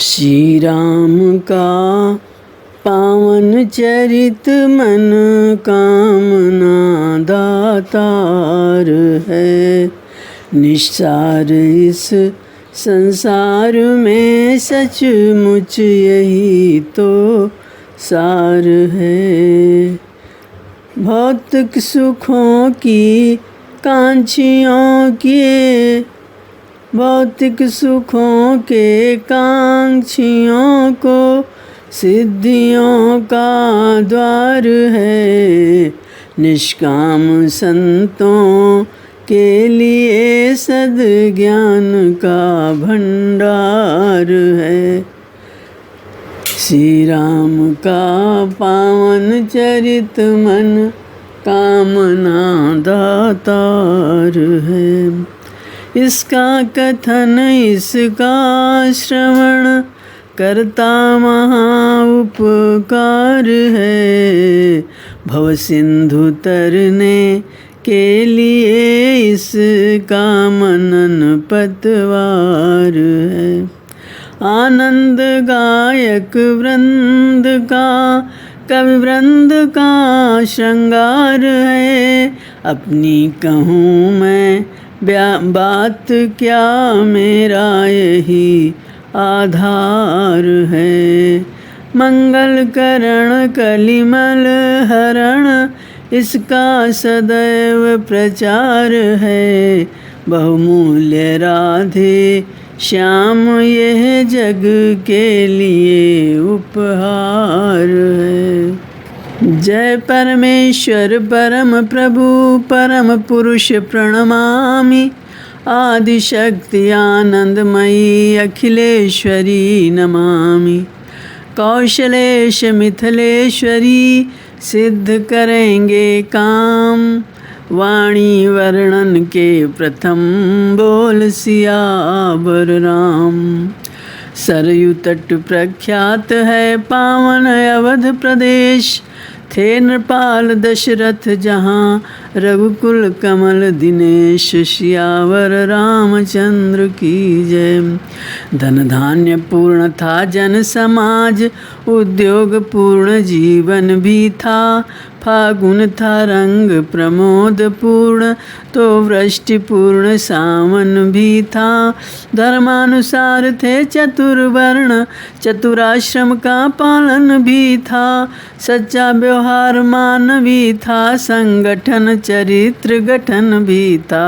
श्री राम का पावन चरित मन कामना दातार है। निस्सार इस संसार में सचमुच यही तो सार है। भौतिक सुखों की कांक्षियों के भौतिक सुखों के कांक्षियों को सिद्धियों का द्वार है। निष्काम संतों के लिए सद्ज्ञान का भंडार है। श्री राम का पावन चरित मन कामना दातार है। इसका कथन इसका श्रवण करता महा उपकार है। भव सिंधु तरने के लिए इसका मनन पतवार है। आनंद गायक वृंद का कवि वृंद का श्रृंगार है। अपनी कहूँ मैं बात क्या, मेरा यही आधार है। मंगल करण कलिमल हरण इसका सदैव प्रचार है। बहुमूल्य राधे श्याम यह जग के लिए उपहार है। जय परमेश्वर परम प्रभु परम पुरुष प्रणमामि। आदिशक्ति आनंदमयी अखिलेश्वरी नमामि। कौशलेश मिथिलेश्वरी सिद्ध करेंगे काम। वाणी वर्णन के प्रथम बोल सियावर राम। सरयू तट प्रख्यात है पावन अवध प्रदेश। थे नृपाल दशरथ जहाँ रघुकुल कमल दिनेश। सियावर रामचंद्र की जय। धन धान्य पूर्ण था जन समाज उद्योग पूर्ण जीवन भी था। फागुन था रंग प्रमोद पूर्ण तो वृष्टि पूर्ण सावन भी था। धर्मानुसार थे चतुर्वर्ण चतुराश्रम का पालन भी था। सच्चा व्यवहार मानवी था संगठन चरित्र गठन भी था।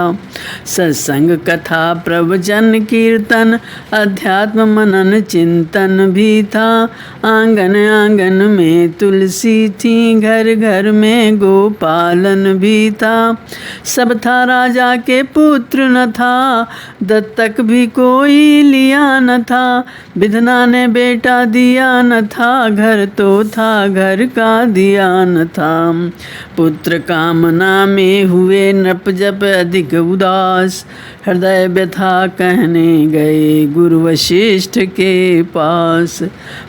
सत्संग कथा प्रवचन कीर्तन अध्यात्म मनन चिंतन भी था। आंगन आंगन में तुलसी थी घर घर में गोपालन भी था। सब था राजा के पुत्र न था दत्तक भी कोई लिया न था। विधना ने बेटा दिया न था घर तो था घर का दिया न था। पुत्र कामना में हुए नृप जप अधिक उदास। हृदय व्यथा कहने गए गुरु वशिष्ठ के पास।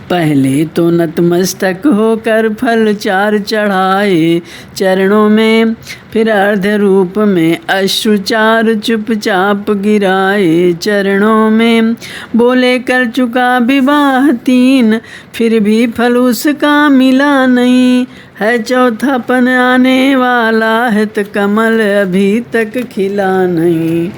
पहले तो नतमस्तक होकर फल चार चढ़ाए चरणों में। फिर अर्ध रूप में अश्रुचार चुपचाप गिराए चरणों में। बोले कर चुका विवाह 3 फिर भी फल उसका मिला नहीं। है चौथापन आने वाला हित कमल अभी तक खिला नहीं।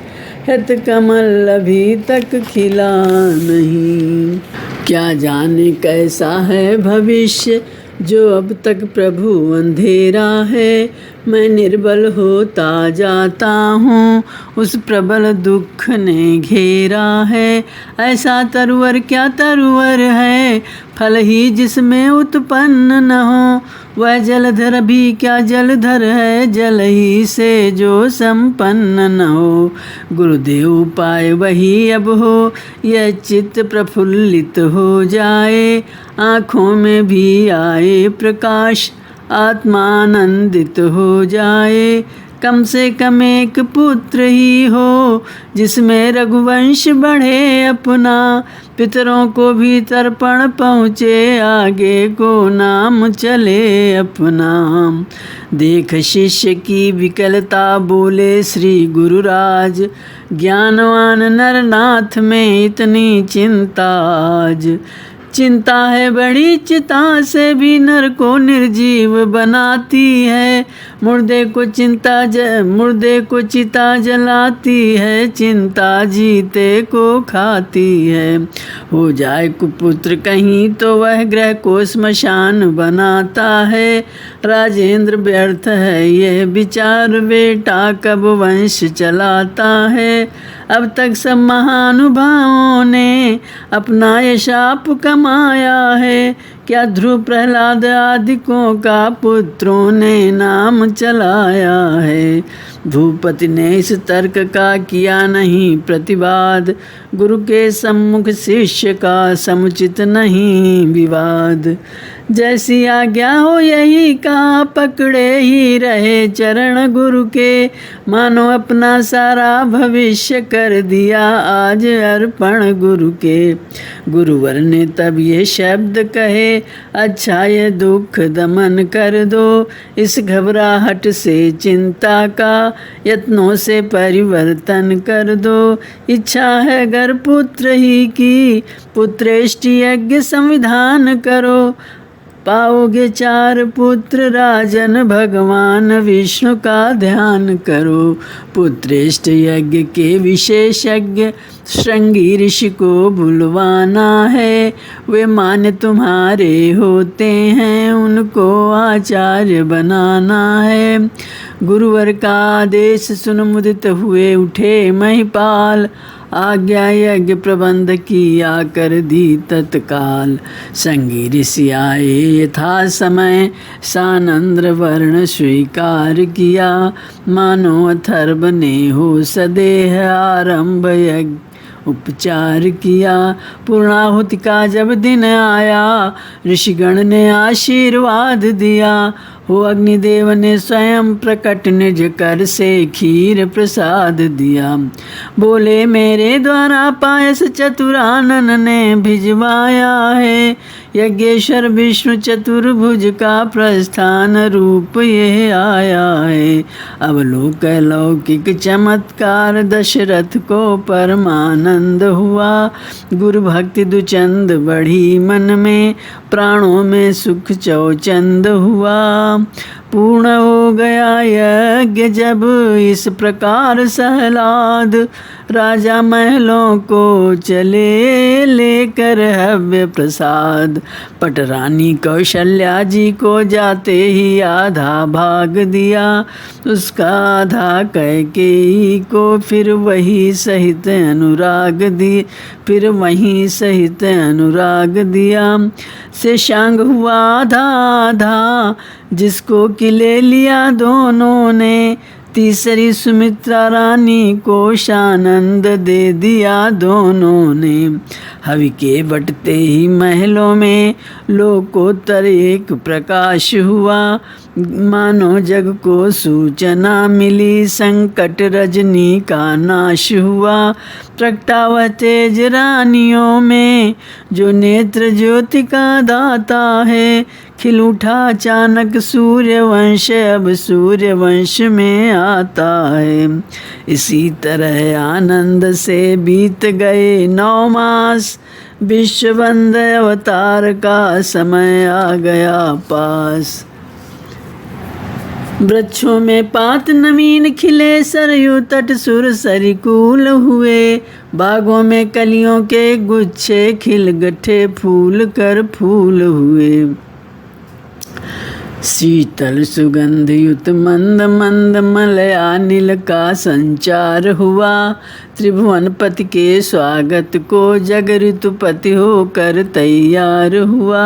हित कमल अभी तक खिला नहीं। क्या जाने कैसा है भविष्य जो अब तक प्रभु अंधेरा है। मैं निर्बल होता जाता हूँ उस प्रबल दुख ने घेरा है। ऐसा तरुवर क्या तरुवर है फल ही जिसमें उत्पन्न न हो। वह जलधर भी क्या जलधर है जल ही से जो संपन्न न हो। गुरुदेव पाए वही अब हो यह चित्त प्रफुल्लित हो जाए। आँखों में भी आए प्रकाश आत्मानंदित हो जाए। कम से कम एक पुत्र ही हो, जिसमें रघुवंश बढ़े अपना। पितरों को भी तर्पण पहुँचे, आगे को नाम चले अपना। देख शिष्य की विकलता, बोले श्री गुरुराज, ज्ञानवान नरनाथ में इतनी चिंता आज। चिंता है बड़ी, चिता से भी नर को निर्जीव बनाती है। मुर्दे को चिता जलाती है, चिंता जीते को खाती है। हो जाए कुपुत्र कहीं तो वह ग्रह को श्मशान बनाता है। राजेंद्र व्यर्थ है यह विचार, बेटा कब वंश चलाता है। अब तक सब महानुभावों ने अपना ये शाप कमाया है, क्या ध्रुव प्रहलाद आदिकों का पुत्रों ने नाम चलाया है। भूपति ने इस तर्क का किया नहीं प्रतिवाद, गुरु के सम्मुख शिष्य का समुचित नहीं विवाद। जैसी आज्ञा हो यही का, पकड़े ही रहे चरण गुरु के। मानो अपना सारा भविष्य कर दिया आज अर्पण गुरु के। गुरुवर ने तब ये शब्द कहे, अच्छा ये दुख दमन कर दो। इस घबराहट से चिंता का यत्नों से परिवर्तन कर दो। इच्छा है अगर पुत्र ही की, पुत्रेष्टि यज्ञ संविधान करो। पाओगे 4 पुत्र राजन, भगवान विष्णु का ध्यान करो। पुत्रेष्ट यज्ञ के विशेषज्ञ श्रृंगी ऋषि को बुलवाना है। वे मान्य तुम्हारे होते हैं, उनको आचार्य बनाना है। गुरुवर का आदेश सुन मुदित हुए उठे महिपाल। आज्ञा यज्ञ प्रबंध किया कर दी तत्काल। संगी ऋषि आए यथा समय, सानंद्र वर्ण स्वीकार किया। मानो अथर्व ने हो सदेह, आरंभ यज्ञ उपचार किया। पूर्णाहुति का जब दिन आया, ऋषिगण ने आशीर्वाद दिया। हो अग्निदेव ने स्वयं प्रकट निज कर से खीर प्रसाद दिया। बोले मेरे द्वारा पायस चतुरानन ने भिजवाया है। यज्ञेश्वर विष्णु चतुर्भुज का प्रस्थान रूप यह आया है। अवलोक लौकिक चमत्कार, दशरथ को परमानंद हुआ। गुरु भक्ति दुचंद बढ़ी मन में, प्राणों में सुख चौचंद हुआ। पूर्ण हो गया यज्ञ जब इस प्रकार सहलाद, राजा महलों को चले लेकर हव्य प्रसाद। पटरानी कौशल्या जी को जाते ही आधा भाग दिया, उसका आधा कैकेयी को फिर वही सहित अनुराग दिया। शेषांग हुआ आधा आधा, जिसको कि ले लिया दोनों ने। तीसरी सुमित्रा रानी को शानंद दे दिया दोनों ने। हवि के बटते ही महलों में लोकोत्तर एक प्रकाश हुआ। मानो जग को सूचना मिली, संकट रजनी का नाश हुआ। प्रगटावा तेज रानियों में, जो नेत्र ज्योति का दाता है। खिल उठा अचानक सूर्यवंश, अब सूर्यवंश में आता है। इसी तरह आनंद से बीत गए 9 मास, विश्वबंद अवतार का समय आ गया पास। वृक्षों में पात नवीन खिले, सरयू तट सुर सरिकूल हुए। बागों में कलियों के गुच्छे खिल गठे, फूल कर फूल हुए। शीतल सुगंध युत मंद मंद मलया नील का संचार हुआ। त्रिभुवनपति के स्वागत को जग ऋतुपति होकर तैयार हुआ।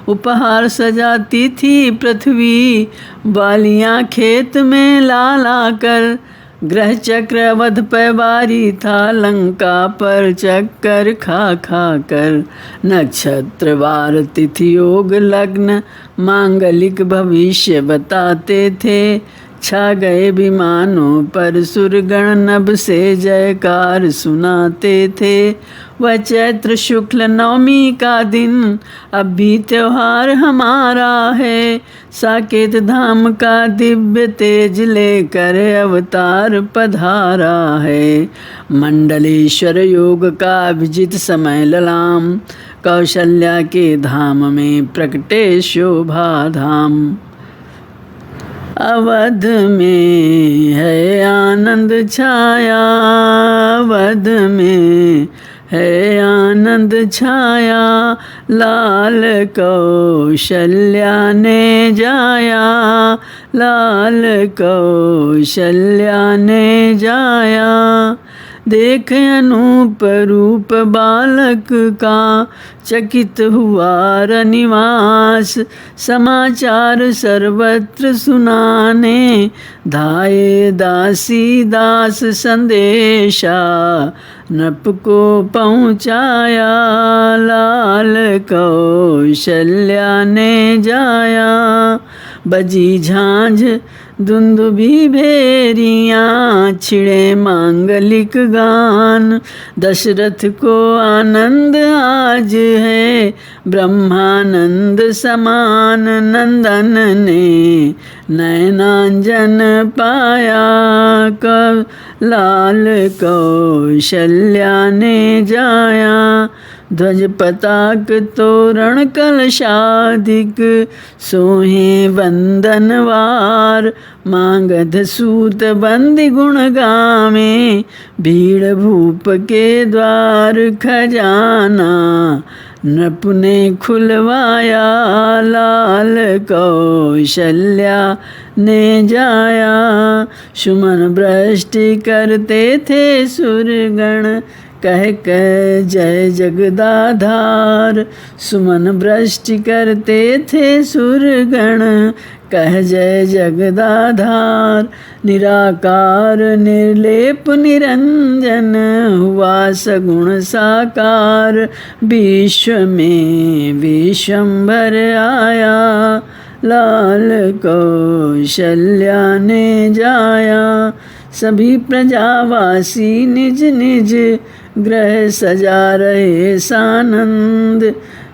उपहार सजाती थी पृथ्वी, बालियां खेत में ला ला कर। ग्रह चक्र अवध पे बारी था, लंका पर चक्कर खा खा कर। नक्षत्र वार तिथि योग लग्न, मांगलिक भविष्य बताते थे। छा गए विमानों पर सुरगण नभ से जयकार सुनाते थे। वह चैत्र शुक्ल नवमी का दिन अब भी त्योहार हमारा है। साकेत धाम का दिव्य तेज लेकर अवतार पधारा है। मंडलेश्वर योग का विजित समय ललाम, कौशल्या के धाम में प्रकटे शोभा धाम। अवध में है आनंद छाया, अवध में है आनंद छाया, लाल कौशल्या ने जाया, लाल कौशल्या ने जाया। देख अनूप रूप बालक का चकित हुआ रनिवास, समाचार सर्वत्र सुनाने धाये दासी दास संदेशा, नृप को पहुँचाया, लाल कौशल्या ने जाया। बजी झांझ दुंदुभी भेरियाँ, छिड़े मांगलिक गान, दशरथ को आनंद आज है ब्रह्मानंद समान। नंदन ने नयनांजन पाया, कब लाल कौशल्या ने जाया। ध्वज पताक तोरण कलशादिक, सोहे वंदनवार, मांगध सूत बंदी गुण गावे, भीड़ भूप के द्वार। खजाना नृप ने खुलवाया, लाल कौशल्या ने जाया। सुमन वृष्टि करते थे सुरगण, कह कह जय जगदाधार। सुमन वृष्टि करते थे सुरगण, कह जय जगदाधार। निराकार निर्लेप निरंजन, हुआ सगुण साकार। विश्व में विश्वंभर आया, लाल कौशल्या ने जाया। सभी प्रजावासी निज निज ग्रह सजा रहे सानंद,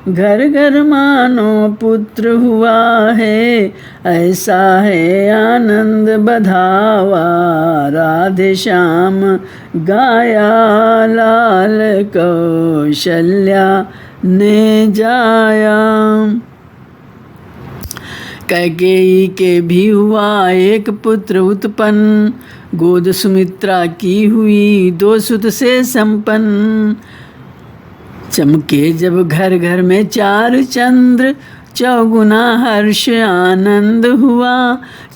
घर घर मानो पुत्र हुआ है, ऐसा है आनंद बधावा। राधे श्याम गाया, लाल कौशल्या ने जाया। कैकेयी के भी हुआ एक पुत्र उत्पन्न, गोद सुमित्रा की हुई 2 सुत से संपन्न। चमके जब घर घर में 4 चंद्र, चौगुना हर्ष आनंद हुआ।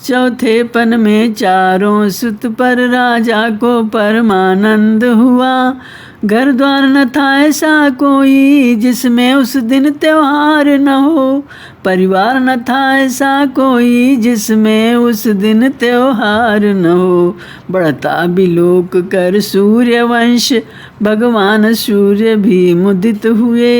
चौथे पन में 4 सुत पर राजा को परमानंद हुआ। घर द्वार न था ऐसा कोई जिसमें उस दिन त्योहार न हो, परिवार न था ऐसा कोई जिसमें उस दिन त्योहार न हो। बढ़ता बिलोक कर सूर्य वंश, भगवान सूर्य भी मुदित हुए।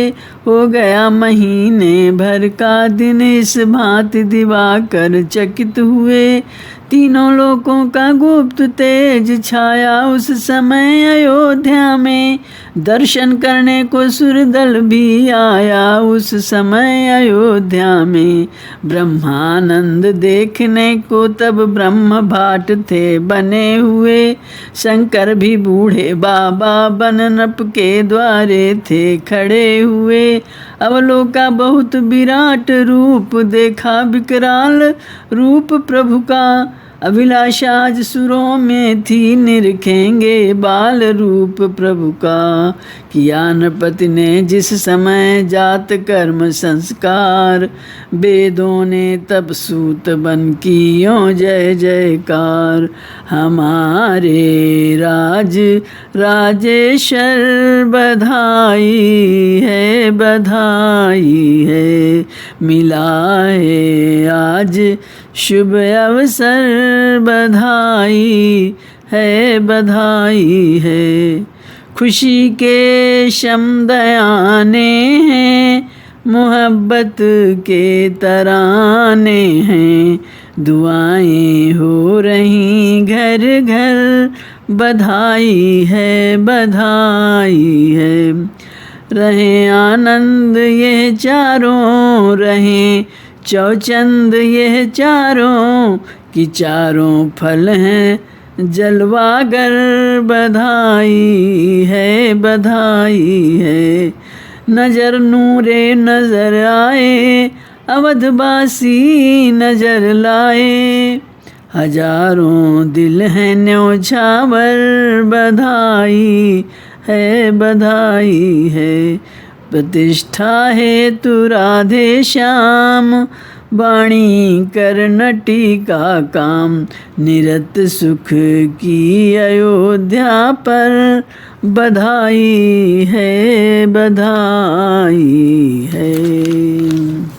हो गया महीने भर का दिन, इस भांति दिवाकर चकित हुए। तीनों लोकों का गुप्त तेज छाया उस समय अयोध्या में, दर्शन करने को सुरदल भी आया उस समय अयोध्या में। ब्रह्मानंद देखने को तब ब्रह्म भाट थे बने हुए, शंकर भी बूढ़े बाबा बन नृप के द्वारे थे खड़े हुए। अवलोका बहुत विराट रूप, देखा विकराल रूप प्रभु का। अभिलाषा आज सुरों में थी, निरखेंगे बाल रूप प्रभु का। किया नृपति ने जिस समय जात कर्म संस्कार, वेदों ने तब सूत बन कियों जय जयकार। हमारे राज राजेश्वर बधाई है, बधाई है। मिला है आज शुभ अवसर, बधाई है, बधाई है। खुशी के शब्द आने हैं, मोहब्बत के तराने हैं। दुआएं हो रही घर घर, बधाई है बधाई है। रहे आनंद ये चारों, रहे चौचंद ये चारों, कि चारों फल हैं जलवागर, बधाई है बधाई है। नजर नूरे नजर आए, अवधवासी नजर लाए, हजारों दिल हैं न्योछावर, बधाई है बधाई है। प्रतिष्ठा है तु राधे श्याम, वाणी कर नटी का काम, निरत सुख की अयोध्या पर, बधाई है बधाई है।